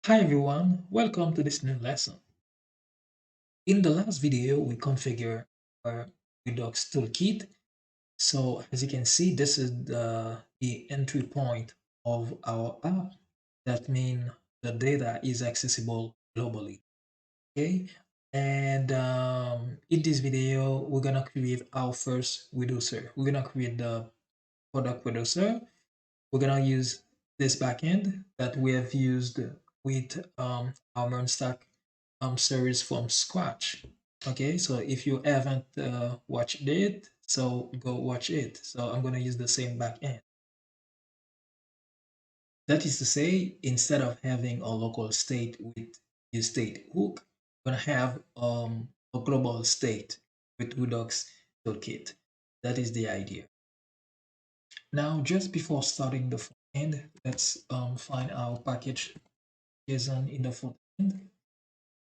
Hi everyone, welcome to this new lesson. In the last video, we configure our redux toolkit. So as you can see, this is the entry point of our app. That means the data is accessible globally. Okay. And in this video, we're gonna create our first reducer. We're gonna create the product reducer. We're gonna use this backend that we have used with our Mern stack series from scratch. Okay, so if you haven't watched it, so go watch it. So I'm gonna use the same backend. That is to say, instead of having a local state with your state hook, we're gonna have a global state with Redux toolkit. That is the idea. Now, just before starting the front end, let's find our package JSON in the front end.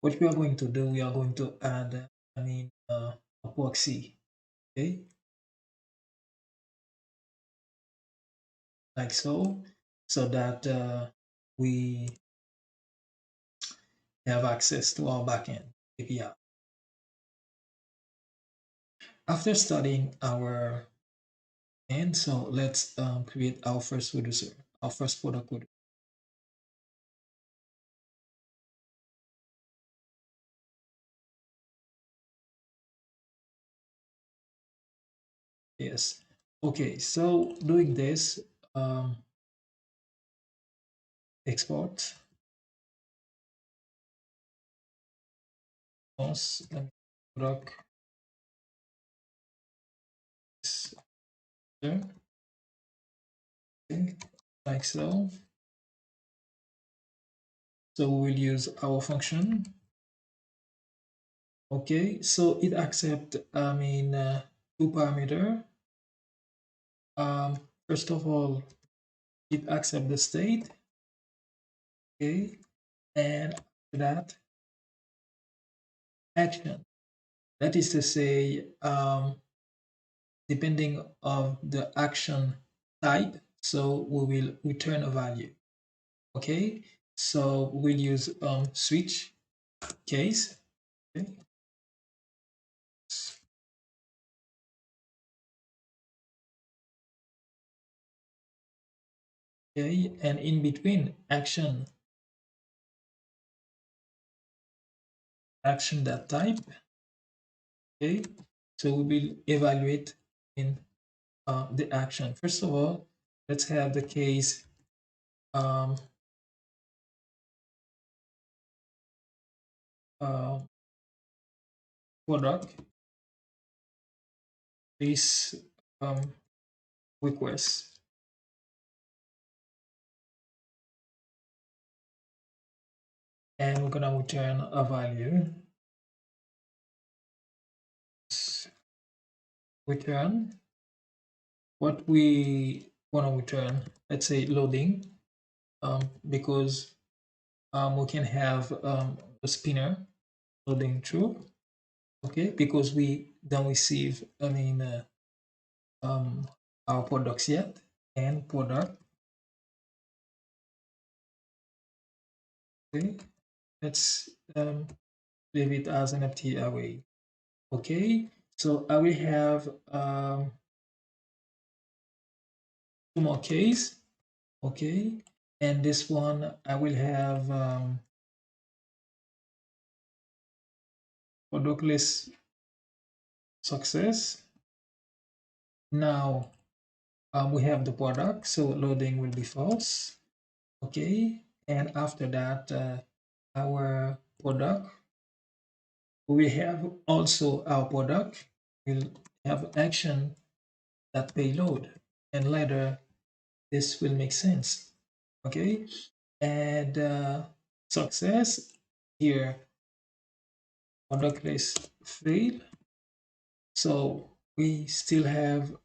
What we are going to do, we are going to add, a proxy, okay, like so, so that we have access to our backend API. After starting our end, so let's create our first reducer, our first product reducer. Yes. Okay, so doing this, export. Let me product this there. Okay, like so. So we will use our function. Okay, so it accept two parameter. First of all, it accept the state. Okay, and after that, action. That is to say, depending on the action type, so we will return a value. Okay, so we'll use switch case. Okay. Okay, and in between action that type. Okay, so we will evaluate in the action. First of all, let's have the case um, uh, product this um, request, and we're gonna return a value. Return what we want to return. Let's say loading, because we can have a spinner loading true. Okay, because we don't receive um, our products yet, and product. Okay, let's leave it as an empty array. Okay, so I will have two more case. Okay, and this one I will have product list success. Now we have the product, so loading will be false. Okay, and after that, our product, we have also our product will have action that payload, and later this will make sense. Okay, and success here, product list fail, so we still have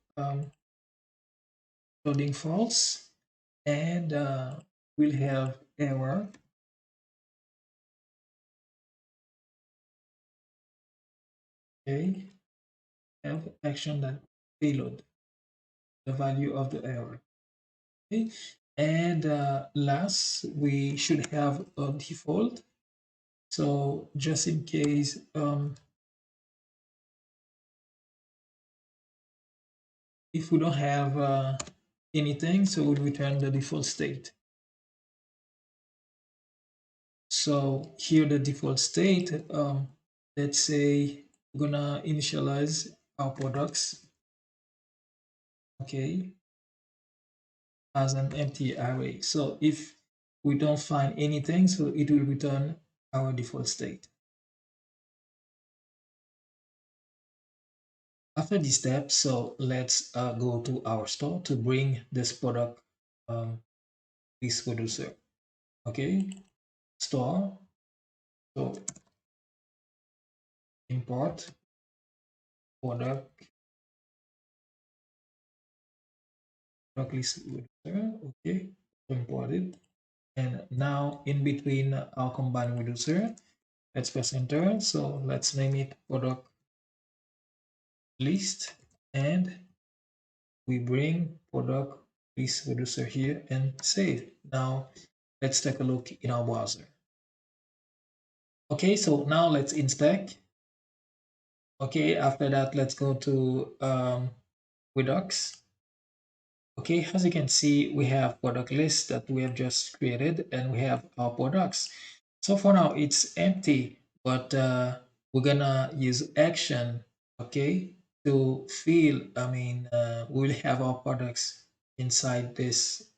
loading false, and we'll have error. Okay, have action that payload the value of the error. Okay, And last, we should have a default. So just in case if we don't have anything, so we'll return the default state. So here the default state, let's say we're gonna initialize our products, okay, as an empty array. So if we don't find anything, so it will return our default state. After this step, so let's go to our store to bring this product list producer. Okay, store. So import product list producer. Okay, imported. And now in between our combined reducer, let's press enter. So let's name it product list, and we bring product list reducer here and save. Now let's take a look in our browser. Okay, so now let's inspect. Okay, after that, let's go to redux. Okay, as you can see, we have product list that we have just created, and we have our products. So for now, it's empty, but we're gonna use action, okay, to fill, we'll have our products inside this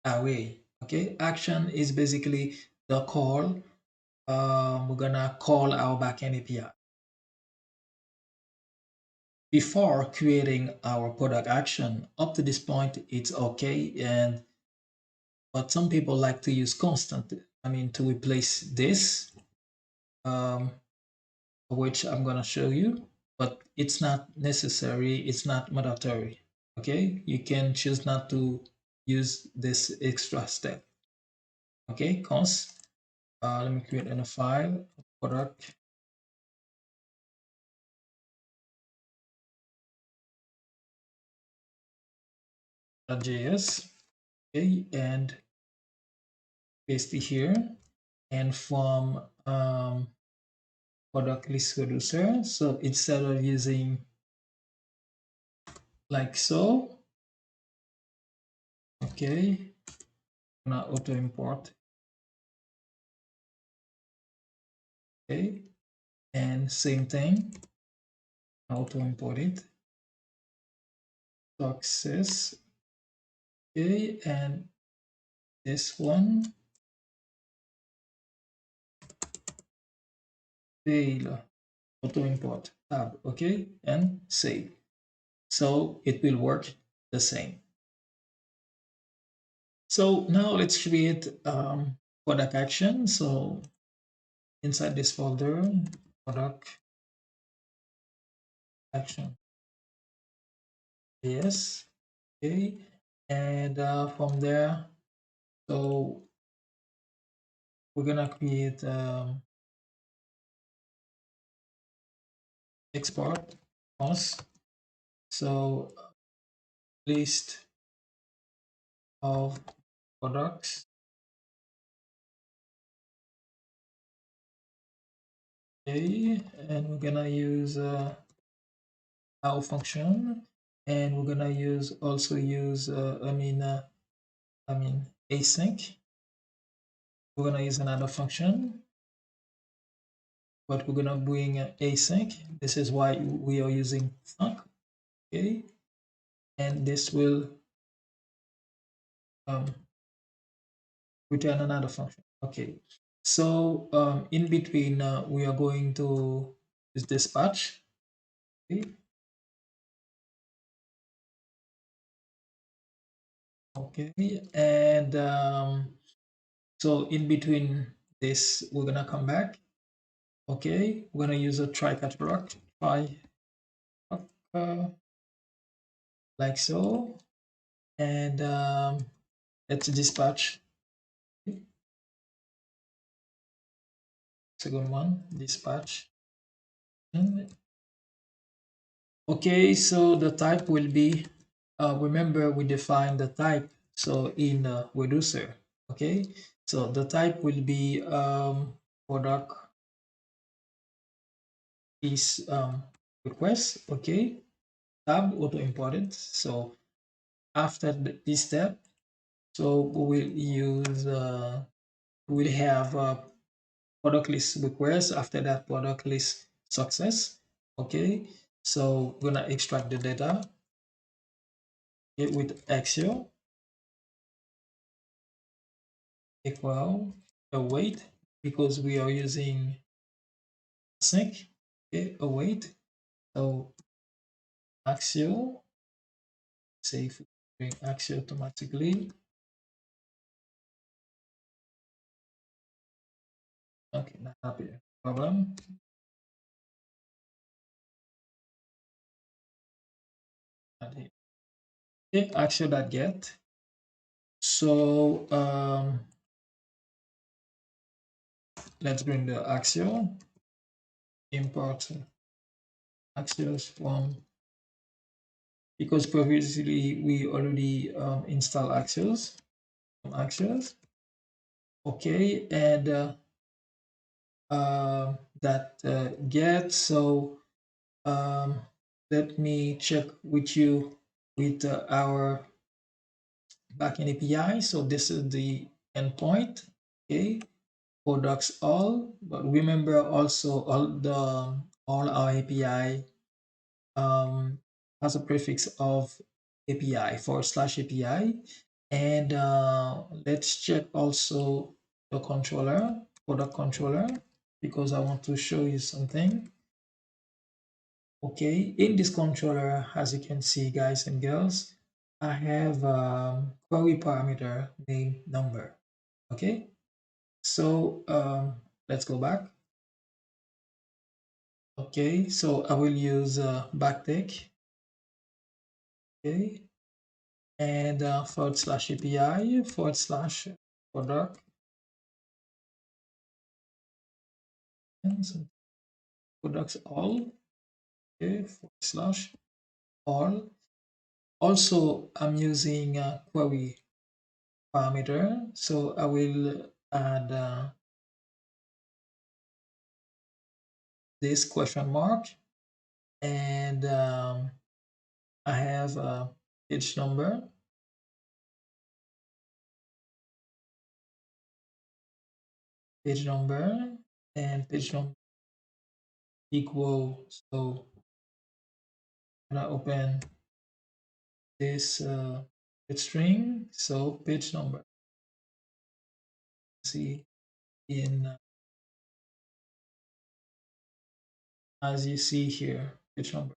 array, okay? Action is basically the call. We're gonna call our backend API. Before creating our product action, up to this point, it's okay, but some people like to use constant, to replace this, um, which I'm going to show you, but it's not necessary, it's not mandatory. Okay, you can choose not to use this extra step. Okay, const, let me create a file, product.js, okay, and paste it here. And from product list reducer, so instead of using like so, okay, now auto import, okay, and same thing, auto import it, success, okay, and this one fail, auto import tab, okay, and save. So it will work the same. So now let's create product action. So inside this folder, product action, yes, okay, and from there, so we're gonna create export us. So list of products, okay, and we're gonna use our function, and we're gonna use also use async. We're gonna use another function, but we're gonna bring async. This is why we are using func, okay, and this will um, return another function. Okay, so in between we are going to use dispatch, okay, okay, and so in between this we're gonna come back, okay, we're gonna use a try catch block, try uh, like so, and let's dispatch, okay. Second one, dispatch. Okay, so the type will be, remember we defined the type. So in reducer, okay. So the type will be product is request, okay. Tab auto imported. So after this step, so we will use we'll have product list request. After that, product list success, okay. So we're gonna extract the data, okay, with Excel equal await, because we are using sync, okay, await. So Axio, say if we bring Axio automatically, okay, not happy problem. Okay, Axio.get. So let's bring the Axio, import Axios from, because previously we already installed Axios from Axios, okay, and that get. So um, let me check with you with our backend API. So this is the endpoint, okay, products all, but remember also all our API has a prefix of API /API. And let's check also the controller, product controller, because I want to show you something. Okay, in this controller, as you can see, guys and girls, I have query parameter named number. Okay, so let's go back. Okay, so I will use backtick. Okay, and /API /product and products all. Okay, /all. Also, I'm using a query parameter, so I will add this question mark, and I have a page number, and page number equal. So when I open this string, so page number, see in as you see here, page number.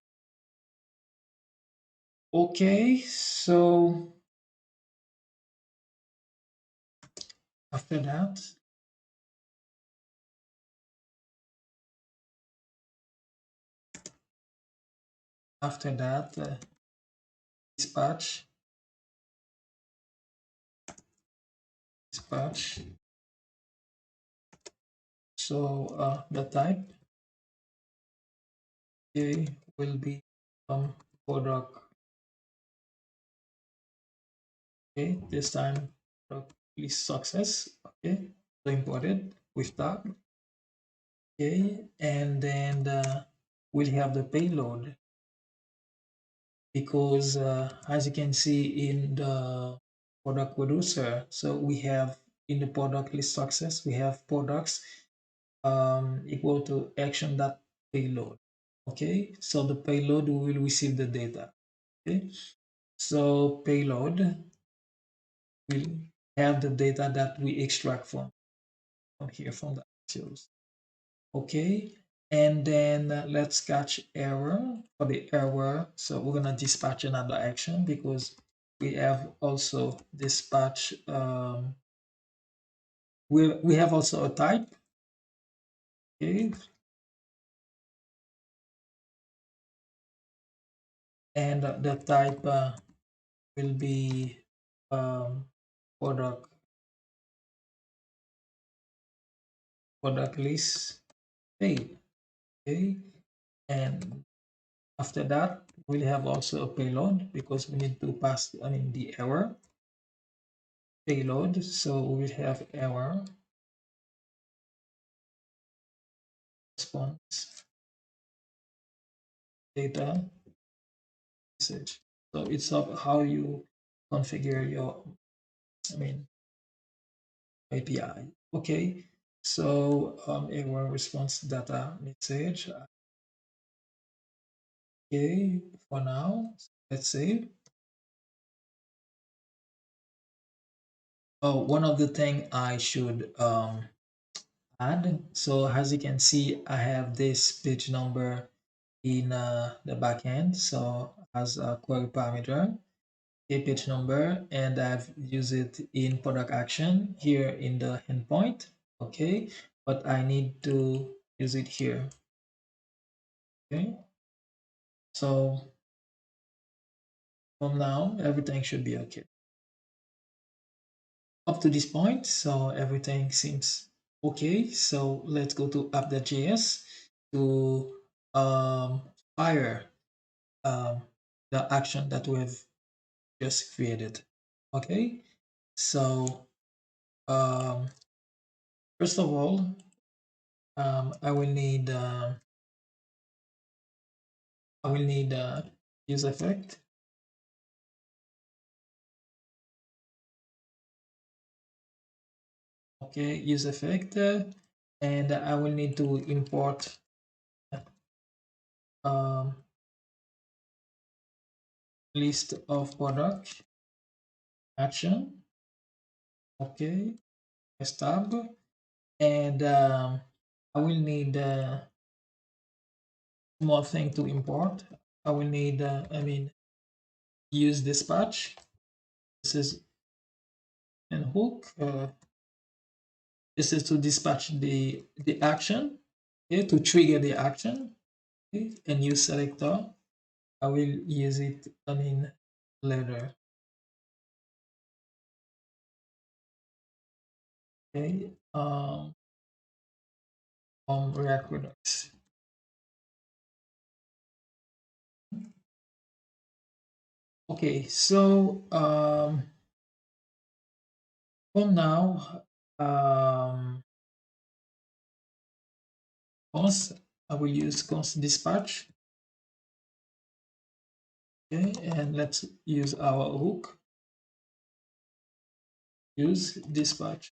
Okay, so after that, dispatch, dispatch. So the type, okay, will be product. Okay, this time product is success. Okay, so imported with that. Okay, and then we'll have the payload, because as you can see in the product reducer, so we have in the product list success, we have products equal to action dot payload. Okay, so the payload will receive the data. Okay, so payload will have the data that we extract from here from the actuals. Okay, and then let's catch error. For the error, so we're gonna dispatch another action, because we have also dispatch we have also a type. Okay, and the type will be product list paid. Okay, and after that we'll have also a payload, because we need to pass, I mean, the error. payload. So we have error response data message. So it's up how you configure your, I mean, API. Okay. So error response data message. Okay, for now, let's save. Oh, one of the thing I should add. So as you can see, I have this page number in the backend. So as a query parameter, a page number, and I've used it in product action here in the endpoint. Okay, but I need to use it here. Okay, so from now, everything should be okay. Up to this point, so everything seems okay. So let's go to app.js to fire um, the action that we've just created. Okay, so um, first of all, I will need use effect. Okay, use effect, and I will need to import um, list of product action. Okay, press tab, and I will need more thing to import. I will need use dispatch. This is and hook. This is to dispatch the action. Okay, to trigger the action. Okay, and use selector. I will use it. Later. Okay. React Redux. Okay, so for now, const, I will use const dispatch. Okay, and let's use our hook. Use dispatch.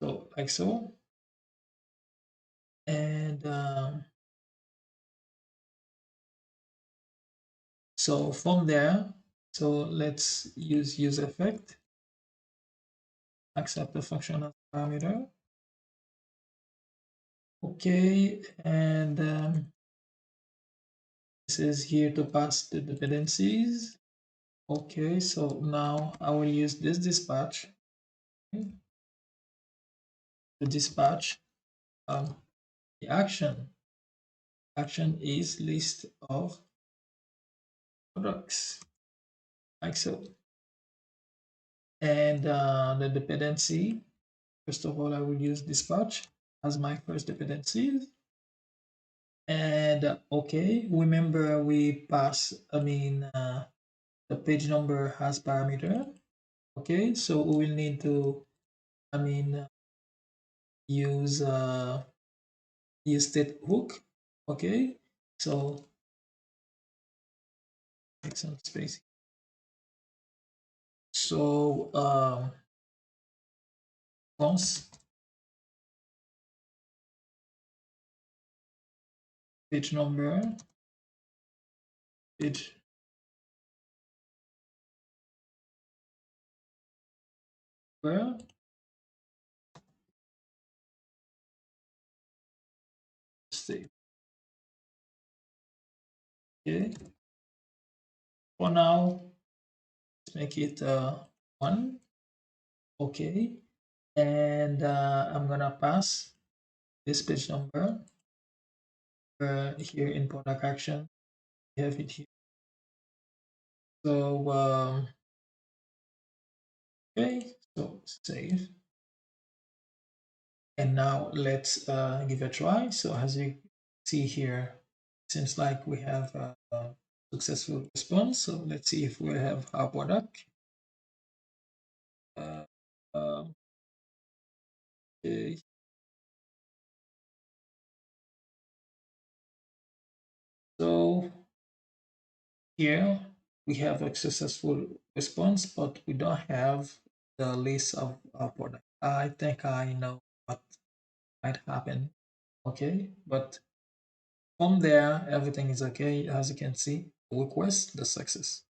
So like so, and so from there, so let's use effect. Accept the function as parameter. Okay, and this is here to pass the dependencies. Okay, so now I will use this dispatch, okay, to dispatch the action. Action is list of products, like so. And the dependency, first of all, I will use dispatch as my first dependency. And okay, remember we pass, the page number has parameter. Okay, so we will need to, use use state hook. Okay, so make some space. So const page number, page number, state. Okay, for now, let's make it 1. Okay, and I'm gonna pass this page number here in product action. We have it here. So okay, so save. And now let's give a try. So as you see here, seems like we have a successful response. So let's see if we have our product. Okay. So here we have a successful response, but we don't have the list of our product. I think I know what might happen. Okay, but from there, everything is okay. As you can see, request the success.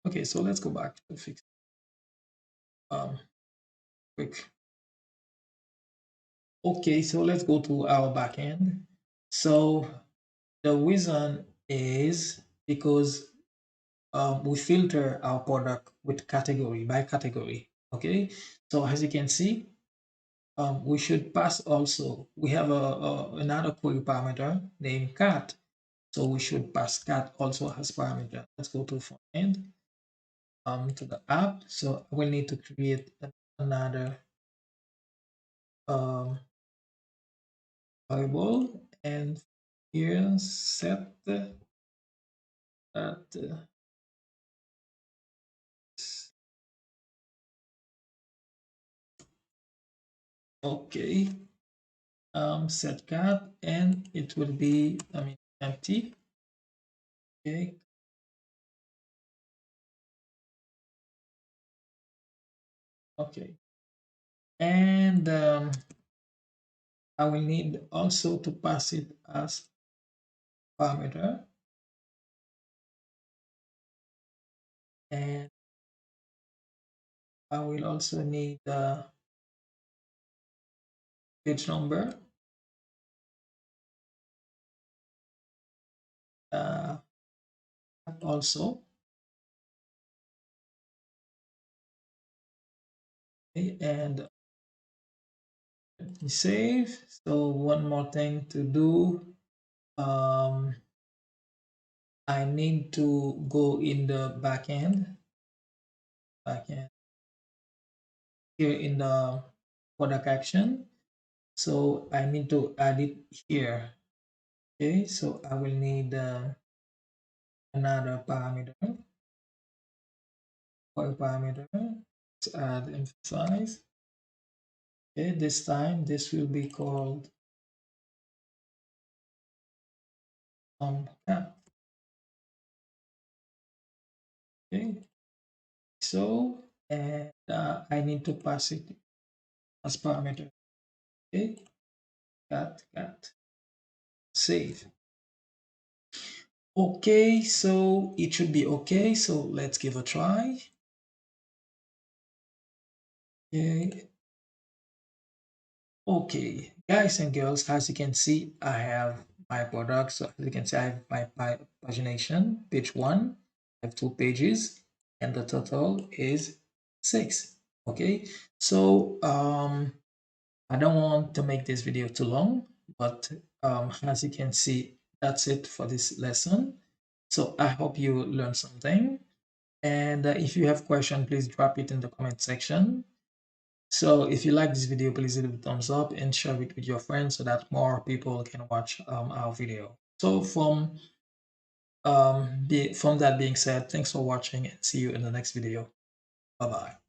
Okay, so let's go back to fix um quick. Okay, so let's go to our backend. So the reason is because we filter our product with category by category. Okay, so as you can see, we should pass also. We have another query parameter named cat, so we should pass cat also as parameter. Let's go to front end, to the app. So I will need to create another um, variable, and here set that okay, set cat, and it will be, I mean, empty. Okay, okay, and I will need also to pass it as parameter, and I will also need the page number, uh, also. Okay, and let me save. So one more thing to do. Um, I need to go in the backend here in the product action. So I need to add it here. Okay, so I will need another parameter for a parameter. Let's add emphasize. Okay, this time this will be called cat. Okay, so and I need to pass it as parameter. Okay, cat save. Okay, so it should be okay. So let's give a try. Okay, okay, guys and girls, as you can see, I have my product. So as you can see, I have my pagination, page one. I have two pages, and the total is 6. Okay, so I don't want to make this video too long, but as you can see, that's it for this lesson. So I hope you learned something. And if you have question, please drop it in the comment section. So if you like this video, please leave a thumbs up and share it with your friends so that more people can watch our video. So from that being said, thanks for watching and see you in the next video. Bye bye.